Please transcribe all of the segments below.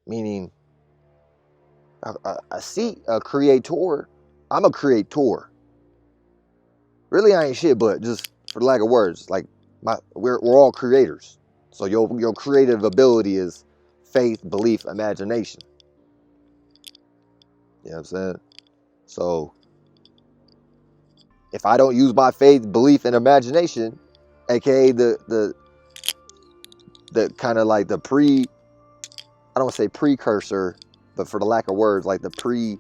meaning a creator. I'm a creator. Really, I ain't shit, but just for the lack of words, like we're all creators. So your creative ability is faith, belief, imagination. You know what I'm saying? So if I don't use my faith, belief, and imagination, aka the kind of like the I don't want to say precursor, but for the lack of words, like the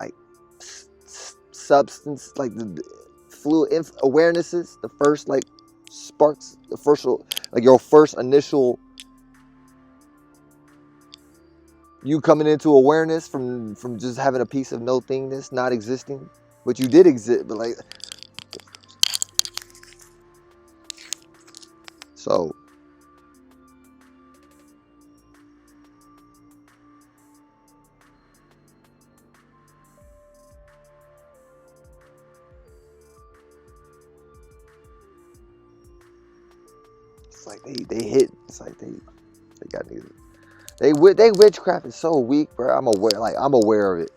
like substance, like the fluid awarenesses, the first like sparks, the first like your first initial you coming into awareness from just having a piece of no thingness, not existing, but you did exist, but like so. It's like they hit. It's like they got niggas. They witchcraft is so weak, bro. I'm aware of it,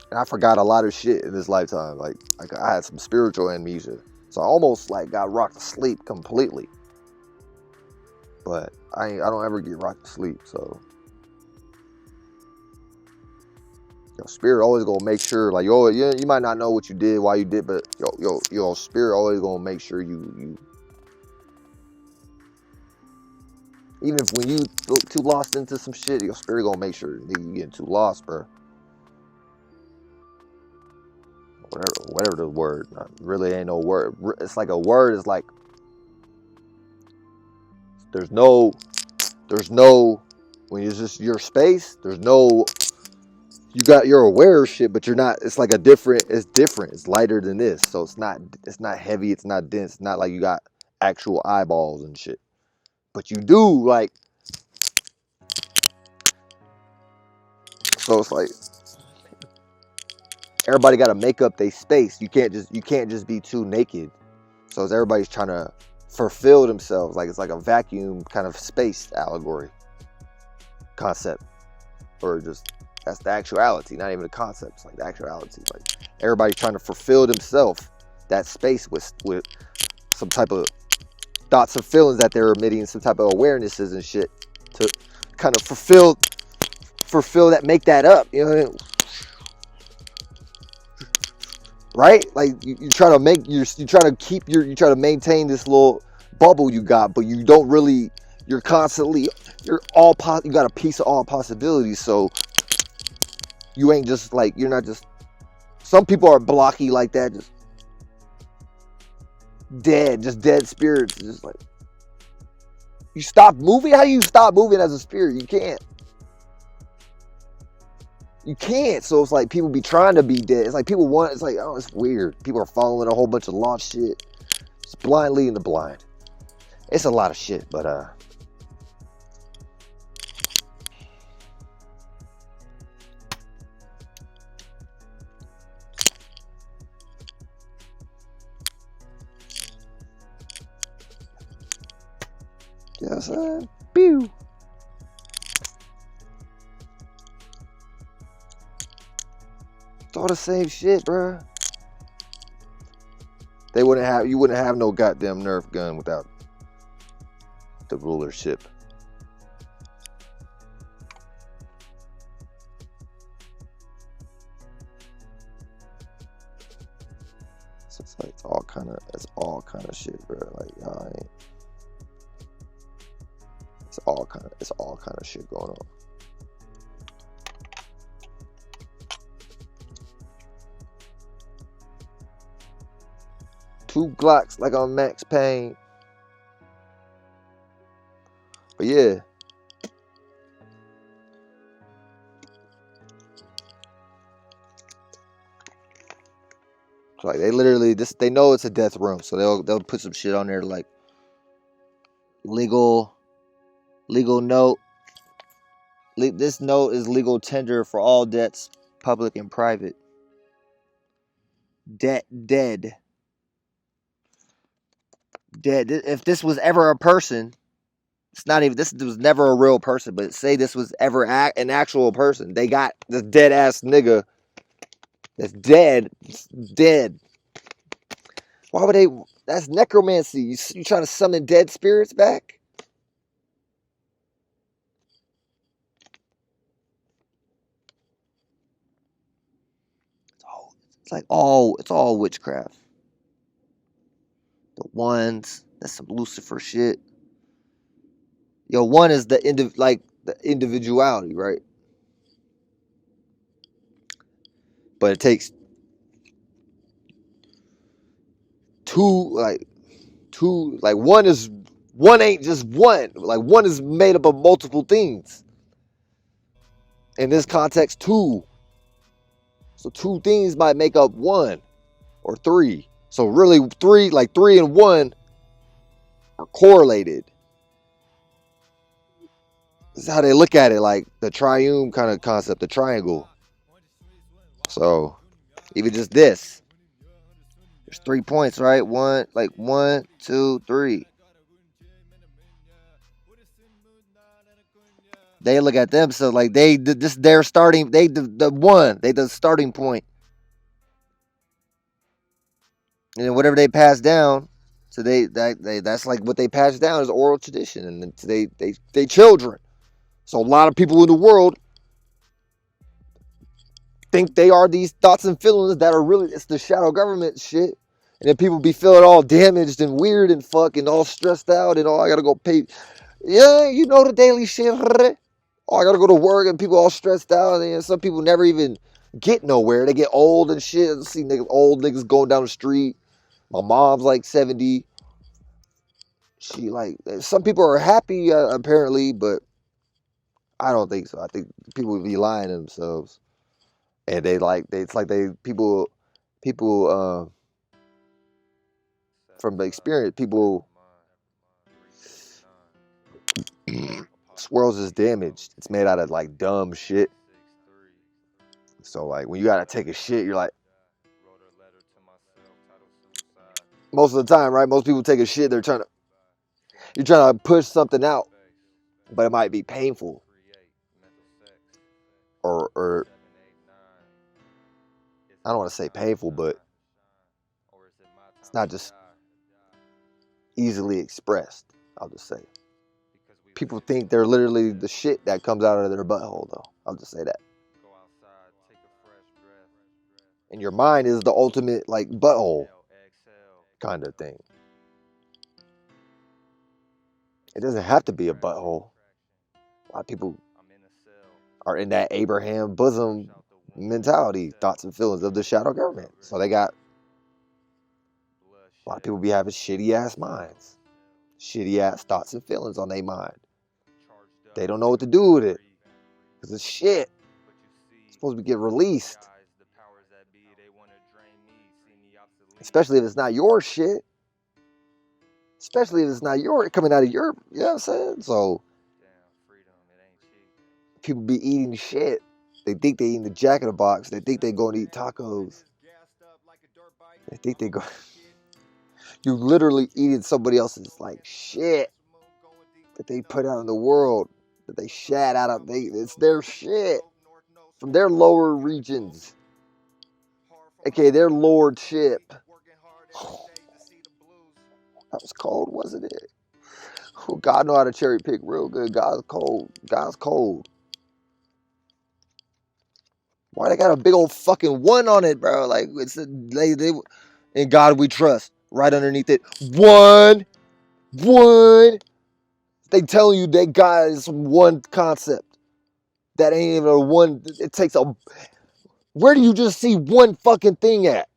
and I forgot a lot of shit in this lifetime. Like I had some spiritual amnesia, so I almost like got rocked to sleep completely. But I don't ever get rocked to sleep, so your spirit always gonna make sure. Like you might not know what you did, why you did, but your spirit always gonna make sure you. Even if when you look too lost into some shit, your spirit gonna make sure you getting too lost, bro. Whatever the word. Really ain't no word. It's like a word is like there's no when it's just your space. There's no you're aware of shit, but you're not. It's like it's different. It's lighter than this, so it's not heavy. It's not dense. It's not like you got actual eyeballs and shit. But you do like. So it's like everybody got to make up their space. You can't just be too naked. So it's everybody's trying to fulfill themselves. Like it's like a vacuum kind of space allegory concept, or just that's the actuality. Not even the concept. It's like the actuality. Like everybody trying to fulfill themselves that space with some type of thoughts and feelings that they're emitting, some type of awarenesses and shit to kind of fulfill that, make that up, you know what I mean? Right? Like you try to make you try to maintain this little bubble you got, but you don't really. You got a piece of all possibilities, so you ain't just like you're not just. Some people are blocky like that, just dead spirits, just like you stop moving. How do you stop moving as a spirit? You can't. So it's like people be trying to be dead. It's like it's like, oh, it's weird. People are following a whole bunch of lost shit. It's blind leading the blind. It's a lot of shit, but yes, pew. It's all the same shit, bro. You wouldn't have no goddamn Nerf gun without the rulership. So it's like it's all kind of shit, bro. Like y'all ain't. It's all kind of shit going on. Two Glocks like on Max Payne. But yeah. Like they literally they know it's a death room, so they'll put some shit on there like legal note. This note is legal tender for all debts, public and private. Dead. If this was ever a person, It's not even, this was never a real person, but say this was ever an actual person. They got this dead ass nigga that's dead. Dead. Why would they? That's necromancy. You trying to summon dead spirits back? It's all witchcraft. The ones, that's some Lucifer shit. Yo, one is the the individuality, right? But it takes two, like one ain't just one. Like one is made up of multiple things. In this context, two. So two things might make up one or three. So really three and one are correlated. This is how they look at it, like the triune kind of concept, the triangle. So even just this, there's 3 points, right? One, 2, 3. They look at them, so like they're starting, the starting point, and then whatever they pass down, so that's like what they pass down is oral tradition, and then they children. So a lot of people in the world think they are these thoughts and feelings that are really, it's the shadow government shit. And then people be feeling all damaged and weird and fucking all stressed out and all, I gotta go pay. Yeah, you know the daily shit. Oh, I gotta go to work and people all stressed out. And some people never even get nowhere. They get old and shit. I see old niggas going down the street. My mom's like 70. She like, some people are happy apparently, but I don't think so. I think people would be lying to themselves. And people from the experience, people, this world is damaged. It's made out of like dumb shit. So like when you gotta take a shit, you're like, most of the time, right? Most people take a shit, you're trying to push something out, but it might be painful. Or I don't want to say painful, but it's not just easily expressed, I'll just say. People think they're literally the shit that comes out of their butthole, though. I'll just say that. And your mind is the ultimate, like, butthole kind of thing. It doesn't have to be a butthole. A lot of people are in that Abraham bosom mentality, thoughts and feelings of the shadow government. So they got, a lot of people be having shitty ass minds, shitty ass thoughts and feelings on their mind. They don't know what to do with it because it's shit. It's supposed to get released, especially if it's not your shit. Especially if it's not coming out of your, you know what I'm saying? So people be eating shit. They think they eating the Jack in the Box. They think they going to eat tacos. They think they go. You literally eating somebody else's like shit that they put out in the world, that they shat out of. It's their shit from their lower regions, aka their lordship. That was cold, wasn't it? Oh, God know how to cherry pick real good. God's cold. God's cold. Why they got a big old fucking one on it, bro? Like it's they in God we trust. Right underneath it, one. They telling you that God is one concept. That ain't even a one. It takes a. Where do you just see one fucking thing at?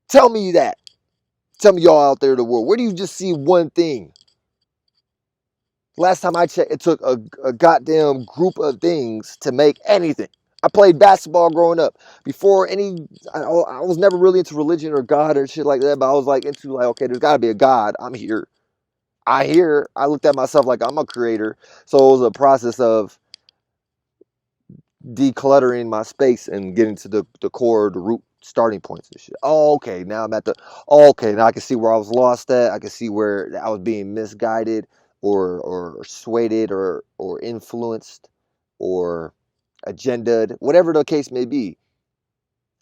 Tell me that. Tell me y'all out there in the world. Where do you just see one thing? Last time I checked, it took a goddamn group of things to make anything. I played basketball growing up. Before I was never really into religion or God or shit like that, but I was like into like, okay, there's gotta be a God. I'm here. I looked at myself like I'm a creator. So it was a process of decluttering my space and getting to the core, the root starting points and shit. Okay, now I can see where I was lost at. I can see where I was being misguided. or swayed or influenced or agendaed, whatever the case may be.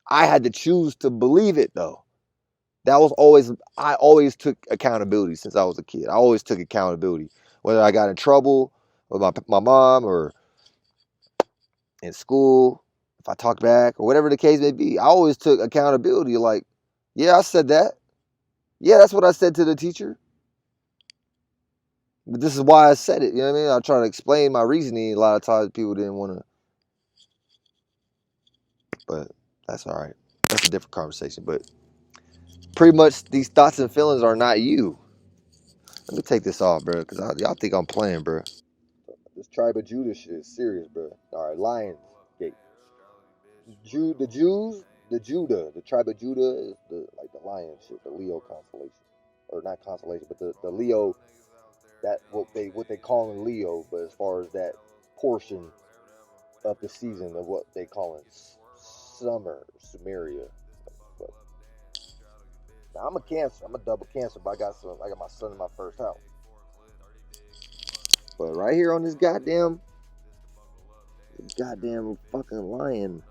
I had to choose to believe it though. That was always, I always took accountability since I was a kid. I always took accountability. Whether I got in trouble with my mom or in school, if I talked back or whatever the case may be, I always took accountability. Like, yeah, I said that. Yeah, that's what I said to the teacher. But this is why I said it. You know what I mean? I try to explain my reasoning. A lot of times people didn't want to. But that's all right. That's a different conversation. But pretty much these thoughts and feelings are not you. Let me take this off, bro, because y'all think I'm playing, bro. This tribe of Judah shit is serious, bro. All right, Lions Gate. The Jews, the Judah, the tribe of Judah is the lion shit, the Leo constellation, or not constellation, but the Leo, that what they call in Leo, but as far as that portion of the season of what they call it summer, Sumeria. But now I'm a Cancer, I'm a double Cancer, but I got my son in my first house. But right here on this goddamn fucking lion.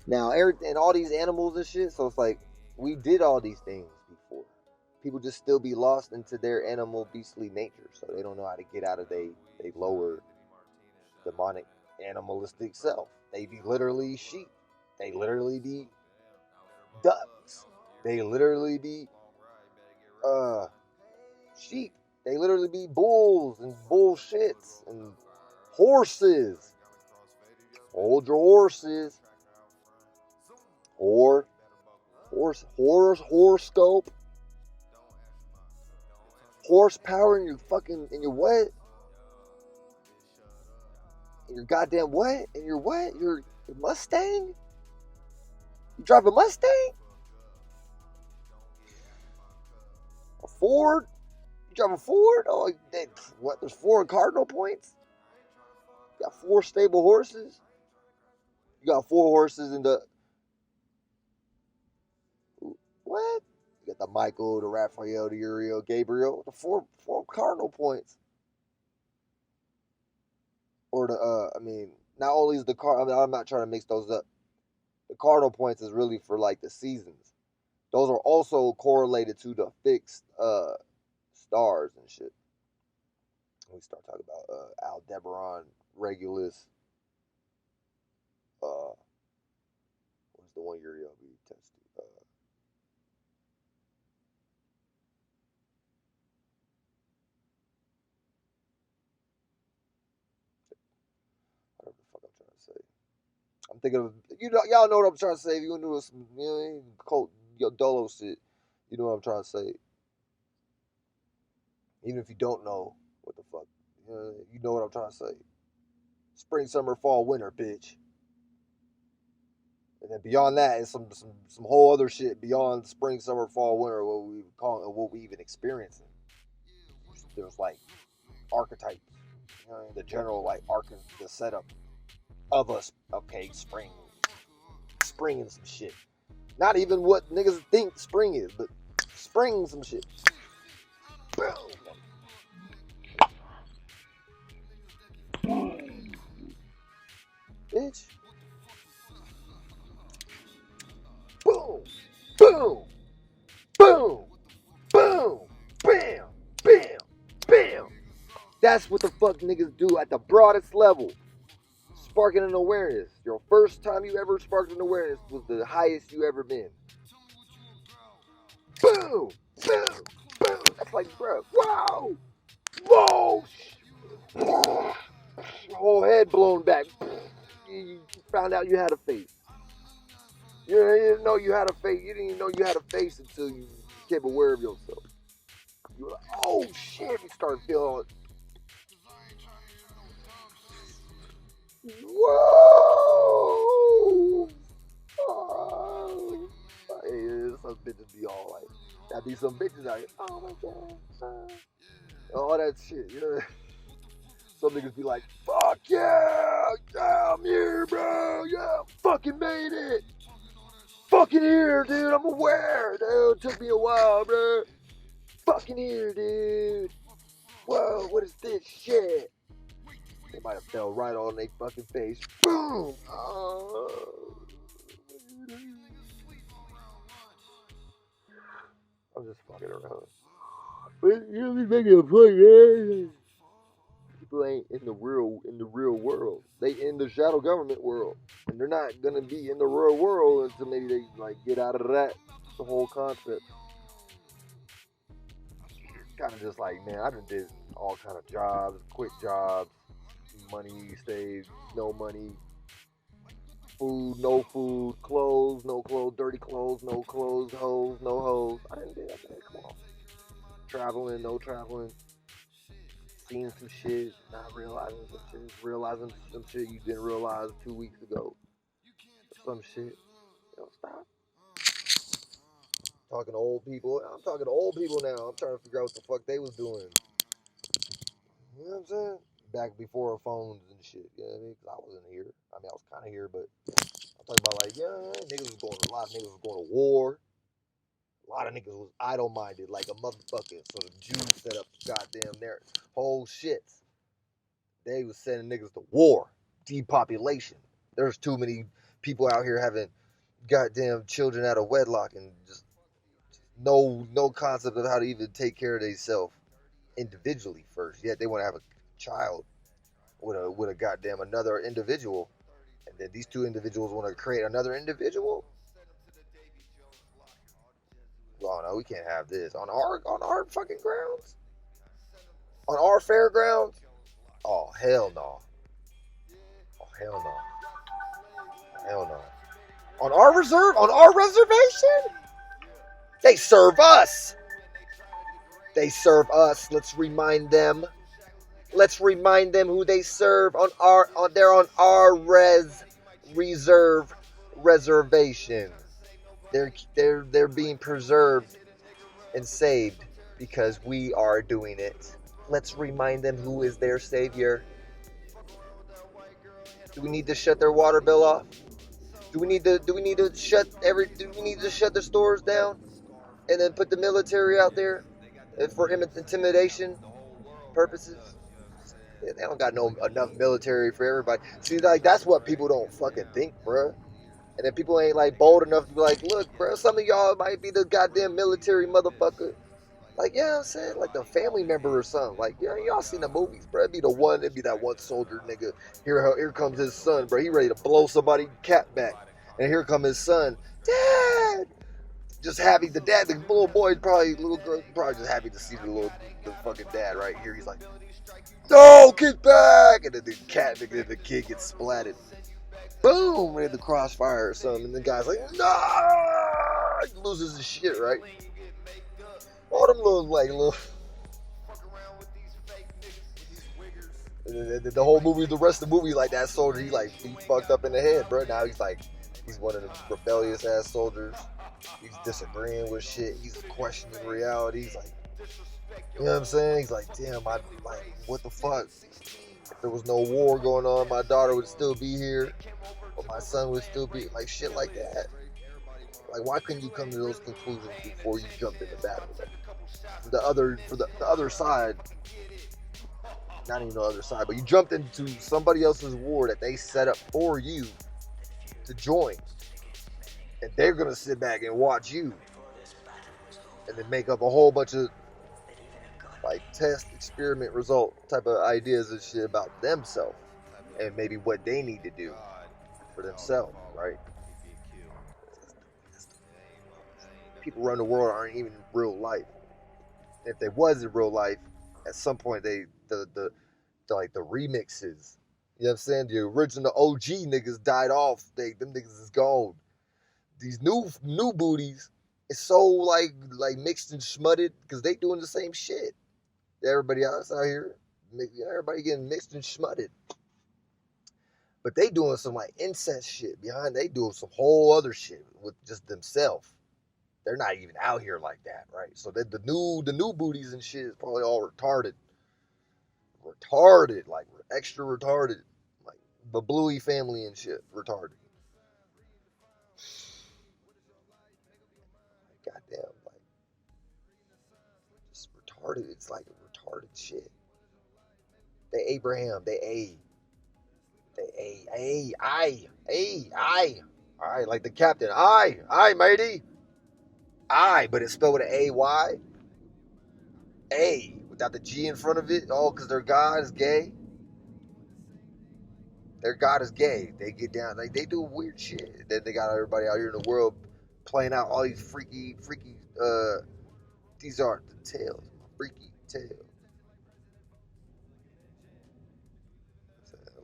Now, everything, all these animals and shit, so it's like, we did all these things before. People just still be lost into their animal, beastly nature, so they don't know how to get out of they lower, demonic, animalistic self. They be literally sheep. They literally be ducks. They literally be, sheep. They literally be bulls and bullshits and horses. Hold your horses. Or horoscope. Horsepower in your fucking, in your what? In your goddamn what? In your what? Your Mustang? You drive a Mustang? A Ford? You drive a Ford? Oh, what? There's 4 cardinal points? You got 4 stable horses? You got 4 horses in the... What? You got the Michael, the Raphael, the Uriel, Gabriel. The 4 cardinal points. Or the, not only is the I'm not trying to mix those up. The cardinal points is really for like the seasons. Those are also correlated to the fixed stars and shit. We start talking about Aldebaran, Regulus. What's the one Uriel we tested? Whatever the fuck I'm trying to say. I'm thinking of, y'all know what I'm trying to say. If you're gonna do some, cult, dolo shit, you know what I'm trying to say. Even if you don't know what the fuck, you know what I'm trying to say. Spring, summer, fall, winter, bitch. And then beyond that is some whole other shit beyond spring, summer, fall, winter, what we call it, what we even experiencing. There's like archetypes, the general like the setup of us. Okay, spring and some shit. Not even what niggas think spring is, but spring some shit. Bitch. Boom, boom, boom, boom, bam, bam, bam. That's what the fuck niggas do at the broadest level. Sparking an awareness. Your first time you ever sparked an awareness was the highest you ever been. Boom, boom, boom. That's like, bro, wow, whoa. Your whole head blown back. You found out you had a face. You didn't know you had a face. You didn't even know you had a face until you became aware of yourself. You were like, oh shit, you started feeling, whoa. Oh. Yeah, some bitches be all like, that be some bitches out here, oh my god, all that shit, Some niggas be like, fuck yeah, I'm here, bro, yeah, fucking made it. Fucking here, dude, I'm aware, dude, it took me a while, bro. fucking here, dude. Whoa, what is this shit? They might have fell right on their fucking face. Boom! Oh. I'm just fucking around. But you be making a point, man. People ain't in the real world. They in the shadow government world, and they're not gonna be in the real world until maybe they like get out of that. The whole concept. Kind of just like, man, I done did all kind of jobs, quit jobs, money saved, no money, food, no food, clothes, no clothes, dirty clothes, no clothes, hoes, no hoes. I didn't do that, man. Come on. Traveling, no traveling. Seeing some shit, not realizing some shit, realizing some shit you didn't realize 2 weeks ago. Some shit. Stop. Talking to old people. I'm talking to old people now. I'm trying to figure out what the fuck they was doing. You know what I'm saying? Back before phones and shit. You know what I mean? Because I wasn't here. I mean, I was kind of here, but I'm talking about like, yeah, a lot of niggas was going to war. A lot of niggas was idle-minded like a motherfucker. So the Jews set up goddamn their whole shit. They was sending niggas to war. Depopulation. There's too many people out here having goddamn children out of wedlock and just no concept of how to even take care of themselves individually first. Yet they want to have a child with a goddamn another individual, and then these two individuals want to create another individual. Well, no, we can't have this on our fucking grounds, on our fairgrounds. Oh hell no! Oh hell no! Hell no! On our reservation, they serve us. They serve us. Let's remind them. Let's remind them who they serve they're on our reservation. They're being preserved and saved because we are doing it. Let's remind them who is their savior. Do we need to shut their water bill off? Do we need to shut the stores down and then put the military out there for intimidation purposes? They don't got enough military for everybody. See, like that's what people don't fucking think, bruh. And then people ain't like bold enough to be like, look, bro, some of y'all might be the goddamn military motherfucker. Like, yeah, I'm saying, like the family member or something. Like, yeah, y'all seen the movies, bro. It'd be that one soldier nigga. Here comes his son, bro. He ready to blow somebody's cat back. And here come his son. Dad! Just happy. The little boy, little girl, probably just happy to see the fucking dad right here. He's like, no, get back! And then the kid gets splatted. Boom! In the crossfire or something. And the guy's like, no! He loses his shit, right? All them little. The whole movie, the rest of the movie, like that soldier, he fucked up in the head, bro. Now he's one of the rebellious ass soldiers. He's disagreeing with shit. He's questioning reality. He's like, you know what I'm saying? He's like, damn, what the fuck? If there was no war going on, my daughter would still be here, or my son would still be like shit like that. Like, why couldn't you come to those conclusions before you jumped into battle? For the other side, not even the other side, but you jumped into somebody else's war that they set up for you to join, and they're gonna sit back and watch you, and then make up a whole bunch of like test experiment result type of ideas and shit about themselves and maybe what they need to do for themselves, right? People around the world aren't even in real life. If they was in real life, at some point the remixes, you know what I'm saying? The original OG niggas died off. Them niggas is gone. These new booties is so like mixed and smutted because they doing the same shit. Everybody else out here, everybody getting mixed and smutted. But they doing some like incest shit behind. They doing some whole other shit with just themselves. They're not even out here like that, right? So the new booties and shit is probably all retarded, like extra retarded, like the Bluey family and shit, retarded. Goddamn, like retarded. It's like retarded shit. They Abraham. They I. All right, like the captain. I, matey. I, but it's spelled with an A-Y. A, without the G in front of it. Oh, because their God is gay. Their God is gay. They get down, like they do weird shit. Then they got everybody out here in the world playing out all these freaky, these are the tales. Freaky tales.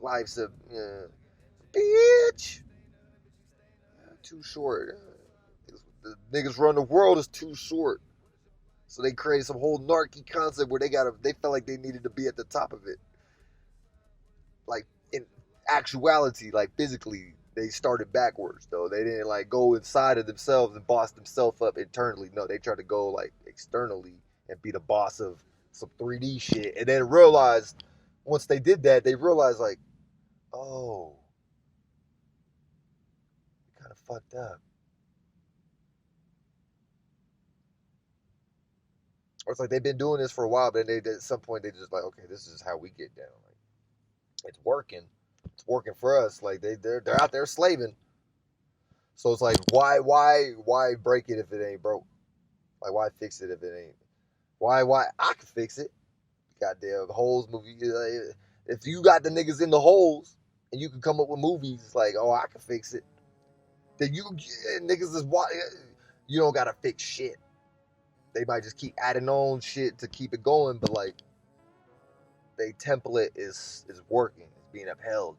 Life's a bitch. Too short. The niggas run the world is too short. So they created some whole narky concept where they felt like they needed to be at the top of it. Like in actuality, like physically, they started backwards though. They didn't like go inside of themselves and boss themselves up internally. No, they tried to go like externally and be the boss of some 3D shit. And then realized once they did that, they realized like, oh, kind of fucked up. Or it's like they've been doing this for a while, but then at some point they just like, okay, this is how we get down. Like, it's working. It's working for us. Like they're out there slaving. So it's like, why break it if it ain't broke? Like, why fix it if it ain't? Why? I can fix it. Goddamn holes movie. If you got the niggas in the holes and you can come up with movies like, oh, I can fix it. Then niggas is why you don't gotta fix shit. They might just keep adding on shit to keep it going, but like, they template is working. It's being upheld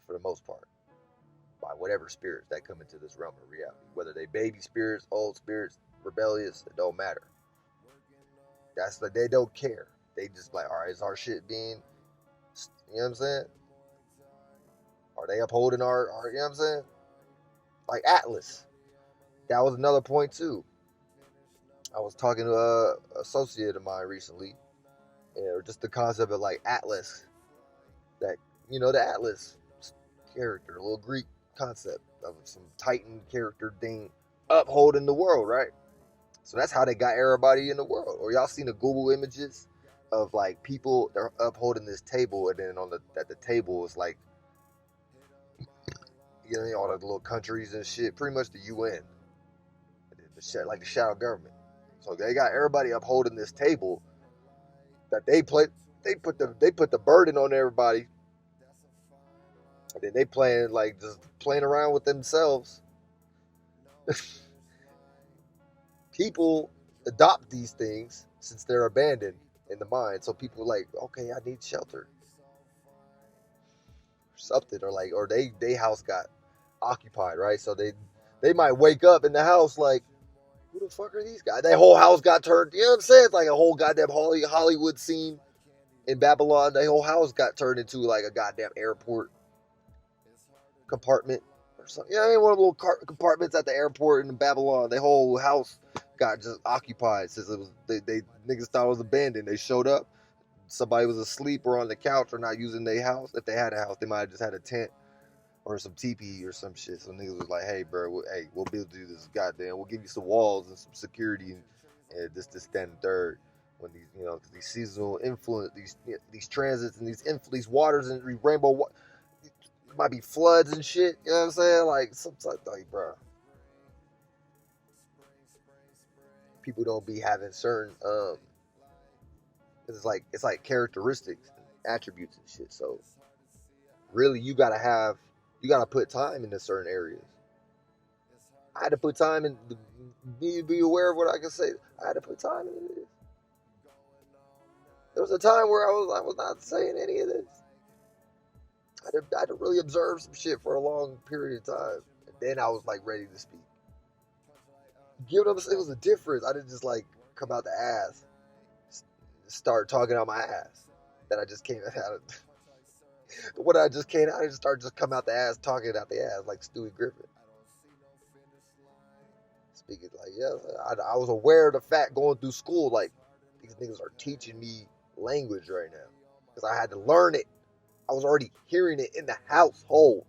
for the most part by whatever spirits that come into this realm of reality. Whether they baby spirits, old spirits, rebellious, it don't matter. That's like, they don't care. They just like, all right, is our shit being, you know what I'm saying? Are they upholding our you know what I'm saying? Like Atlas. That was another point too. I was talking to a associate of mine recently, or just the concept of like Atlas, that, you know, the Atlas character, a little Greek concept of some Titan character thing upholding the world, right? So that's how they got everybody in the world. Or y'all seen the Google images of like people, they're upholding this table, and then at the table is like, you know, all the little countries and shit, pretty much the UN, like the shadow government. So they got everybody upholding this table that they put the burden on everybody, and then they just playing around with themselves. People adopt these things since they're abandoned in the mind. So people like, okay, I need shelter, or something, or they house got occupied, right? So they might wake up in the house like, who the fuck are these guys? Their whole house got turned. You know what I'm saying? It's like a whole goddamn Hollywood scene in Babylon. Their whole house got turned into like a goddamn airport compartment or something. Yeah, one of the little compartments at the airport in Babylon. Their whole house got just occupied since it was they niggas thought it was abandoned. They showed up. Somebody was asleep or on the couch or not using their house. If they had a house, they might have just had a tent or some teepee or some shit. So niggas was like, hey, bro, we'll build you this goddamn, we'll give you some walls and some security and this, that, and third. When these, you know, cause these seasonal influence, these transits and these waters and these rainbow, might be floods and shit. You know what I'm saying? Like, sometimes, like, bro, people don't be having certain, it's like characteristics, attributes and shit. So really, you gotta put time into certain areas. I had to put time in, be aware of what I can say. I had to put time into this. There was a time where I was not saying any of this. I had to really observe some shit for a long period of time. And then I was like ready to speak. You know what I'm saying? It was a difference. I didn't just like come out the ass, start talking out my ass. Then I just came out of what I just came out, I just come out the ass, talking out the ass like Stewie Griffin. Speaking like, yeah, I was aware of the fact going through school, like, these niggas are teaching me language right now. Because I had to learn it. I was already hearing it in the household.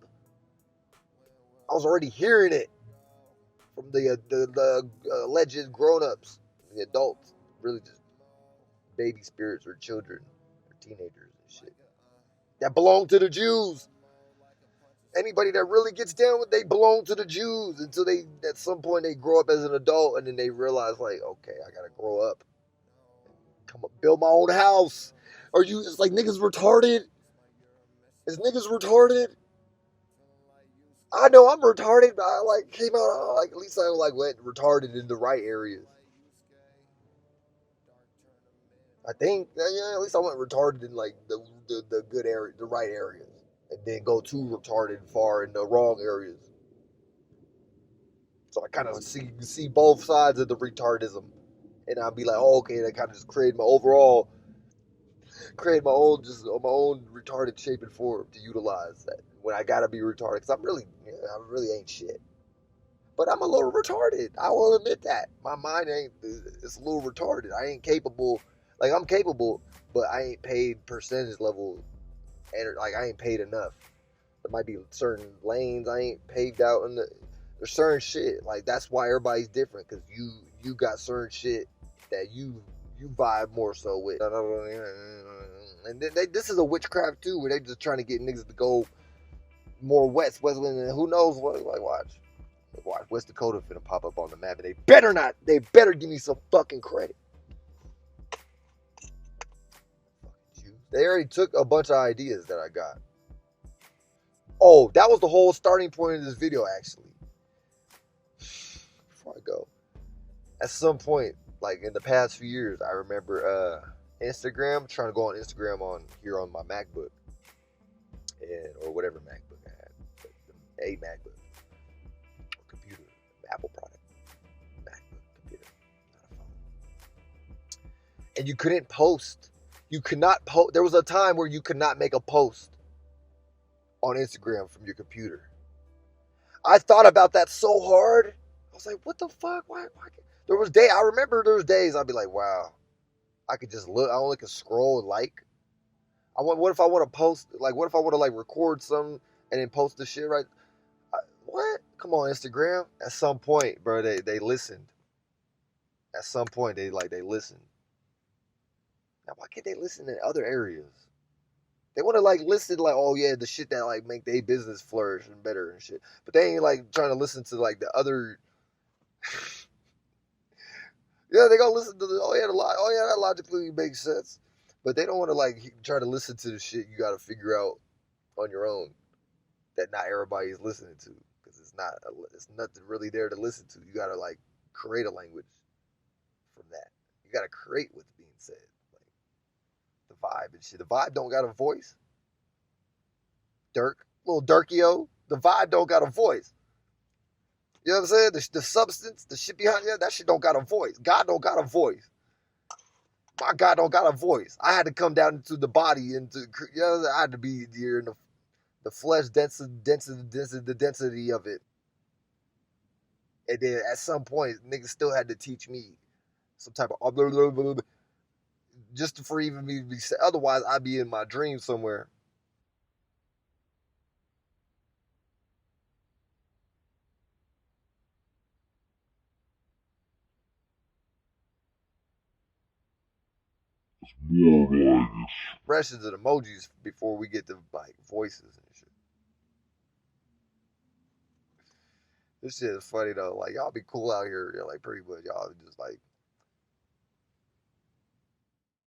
I was already hearing it from the alleged grown-ups, the adults, really just baby spirits or children or teenagers and shit that belong to the Jews. Anybody that really gets down with, they belong to the Jews until they, at some point, they grow up as an adult and then they realize, like, okay, I gotta grow up, come up, build my own house. Are you? It's like niggas retarded. Is niggas retarded? I know I'm retarded, but I like came out like at least I like went retarded in the right areas. I think yeah, at least I went retarded in like the good area, the right areas, and then go too retarded far in the wrong areas. So I kind of see both sides of the retardism, and I'll be like, oh, okay, that kind of just create my overall, create my own just my own retarded shape and form to utilize that when I gotta be retarded because I really ain't shit. But I'm a little retarded. I will admit that. My mind ain't, it's a little retarded. I ain't capable, like I'm capable, but I ain't paid percentage level, and like I ain't paid enough. There might be certain lanes I ain't paved out, and there's certain shit. Like that's why everybody's different, because you got certain shit that you vibe more so with. And this is a witchcraft too, where they just trying to get niggas to go more west, and who knows what, like watch. Watch, West Dakota finna pop up on the map, and they better not. They better give me some fucking credit. They already took a bunch of ideas that I got. Oh, that was the whole starting point of this video, actually. Before I go, at some point, like in the past few years, I remember Instagram, trying to go on Instagram on here on my MacBook, or whatever MacBook I had, a MacBook, or computer, Apple product. And you couldn't post. You could not post. There was a time where you could not make a post on Instagram from your computer. I thought about that so hard. I was like, what the fuck? Why? I remember there was days I'd be like, wow, I could just look. I only could scroll and like. What if I want to post? Like, what if I want to like record some and then post the shit right? What? Come on, Instagram. At some point, bro, they listened. At some point, they listened. Now, why can't they listen in other areas? They want to like listen like, oh yeah, the shit that like make their business flourish and better and shit. But they ain't like trying to listen to like the other. Yeah, they gonna listen to oh yeah, that logically makes sense. But they don't want to like try to listen to the shit you got to figure out on your own that not everybody is listening to, because it's nothing really there to listen to. You got to like create a language from that. You got to create what's being said. The vibe and shit. The vibe don't got a voice. Little Dirkio. The vibe don't got a voice. You know what I'm saying? The substance, the shit behind it, that shit don't got a voice. God don't got a voice. My God don't got a voice. I had to come down into the body, I had to be here in the flesh the density of it. And then at some point, niggas still had to teach me some type of just for even me to be said. Otherwise, I'd be in my dream somewhere. More like expressions and emojis before we get to like voices and shit. This shit is funny though. Like y'all be cool out here, like pretty much y'all just like